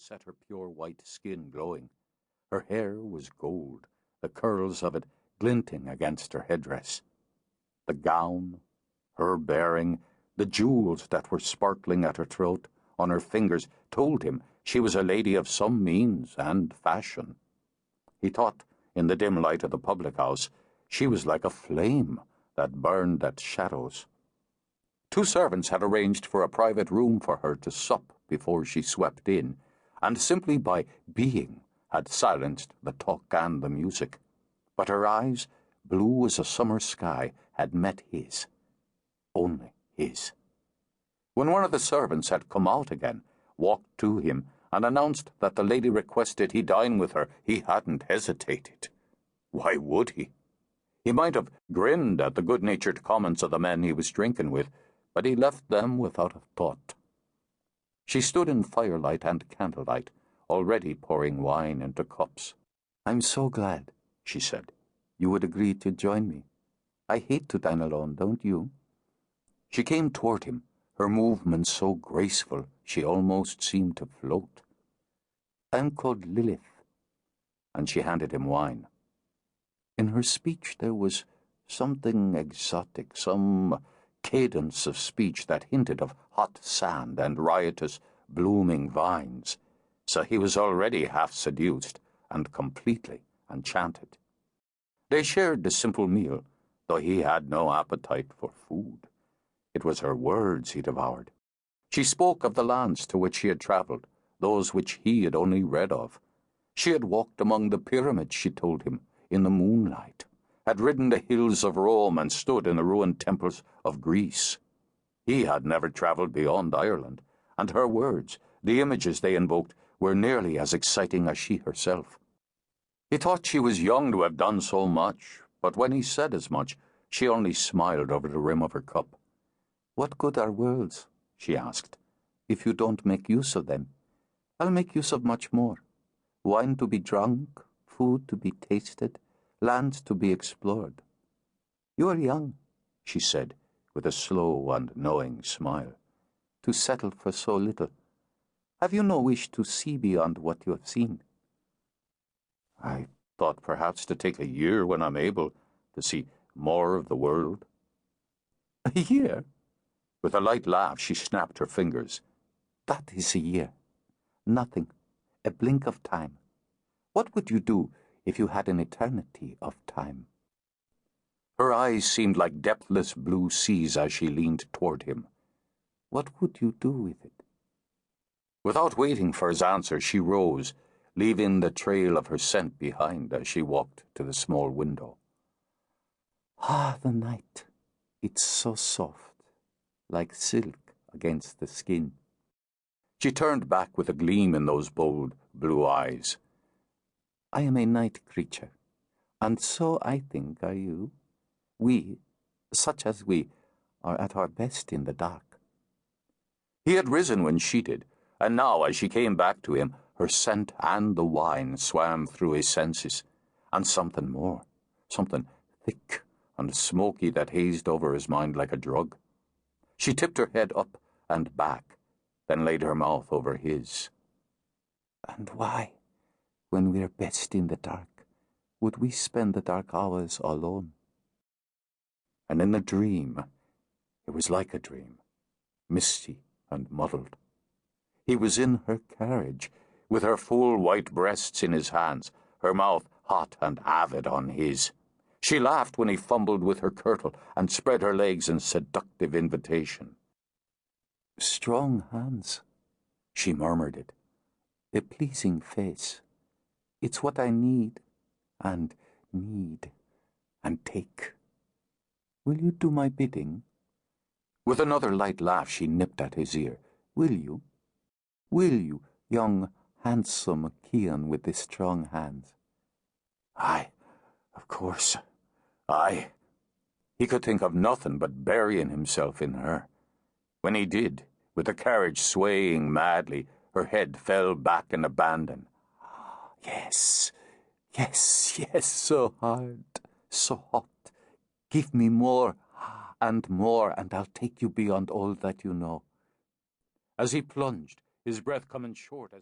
set her pure white skin glowing. Her hair was gold, the curls of it glinting against her headdress. The gown, her bearing, the jewels that were sparkling at her throat, on her fingers, told him she was a lady of some means and fashion. He thought, in the dim light of the public house, she was like a flame that burned at shadows. 2 servants had arranged for a private room for her to sup before she swept in, and simply by being had silenced the talk and the music. But her eyes, blue as a summer sky, had met his. Only his. When one of the servants had come out again, walked to him, and announced that the lady requested he dine with her, he hadn't hesitated. Why would he? He might have grinned at the good-natured comments of the men he was drinking with, but he left them without a thought. She stood in firelight and candlelight, already pouring wine into cups. "I'm so glad," she said, "you would agree to join me. I hate to dine alone, don't you?" She came toward him, her movements so graceful she almost seemed to float. "I'm called Lilith," and she handed him wine. In her speech there was something exotic, some cadence of speech that hinted of hot sand and riotous, blooming vines, so he was already half seduced and completely enchanted. They shared the simple meal, though he had no appetite for food. It was her words he devoured. She spoke of the lands to which she had travelled, those which he had only read of. She had walked among the pyramids, she told him, in the moonlight, had ridden the hills of Rome and stood in the ruined temples of Greece. He had never travelled beyond Ireland, and her words, the images they invoked, were nearly as exciting as she herself. He thought she was young to have done so much, but when he said as much, she only smiled over the rim of her cup. "What good are worlds," she asked, "if you don't make use of them? I'll make use of much more. Wine to be drunk, food to be tasted, lands to be explored. You are young," she said, with a slow and knowing smile, "to settle for so little. Have you no wish to see beyond what you have seen?" "I thought perhaps to take a year when I'm able to see more of the world." "A year?" With a light laugh, she snapped her fingers. "That is a year. Nothing. A blink of time. What would you do if you had an eternity of time?" Her eyes seemed like depthless blue seas as she leaned toward him. "What would you do with it?" Without waiting for his answer, she rose, leaving the trail of her scent behind as she walked to the small window. "Ah, the night. It's so soft, like silk against the skin." She turned back with a gleam in those bold blue eyes. "I am a night creature, and so I think are you. We, such as we, are at our best in the dark." He had risen when she did, and now, as she came back to him, her scent and the wine swam through his senses, and something more, something thick and smoky that hazed over his mind like a drug. She tipped her head up and back, then laid her mouth over his. "And why, when we're best in the dark, would we spend the dark hours alone?" And in the dream, it was like a dream, misty and muddled. He was in her carriage, with her full white breasts in his hands, her mouth hot and avid on his. She laughed when he fumbled with her kirtle and spread her legs in seductive invitation. "Strong hands," she murmured it. "A pleasing face. It's what I need and take. Will you do my bidding?" With another light laugh, she nipped at his ear. "Will you? Will you, young, handsome Cian with the strong hands?" "Aye, of course, aye." He could think of nothing but burying himself in her. When he did, with the carriage swaying madly, her head fell back in abandon. Yes, yes, yes, so hard, so hot. Give me more, and I'll take you beyond all that you know." As he plunged, his breath coming short as he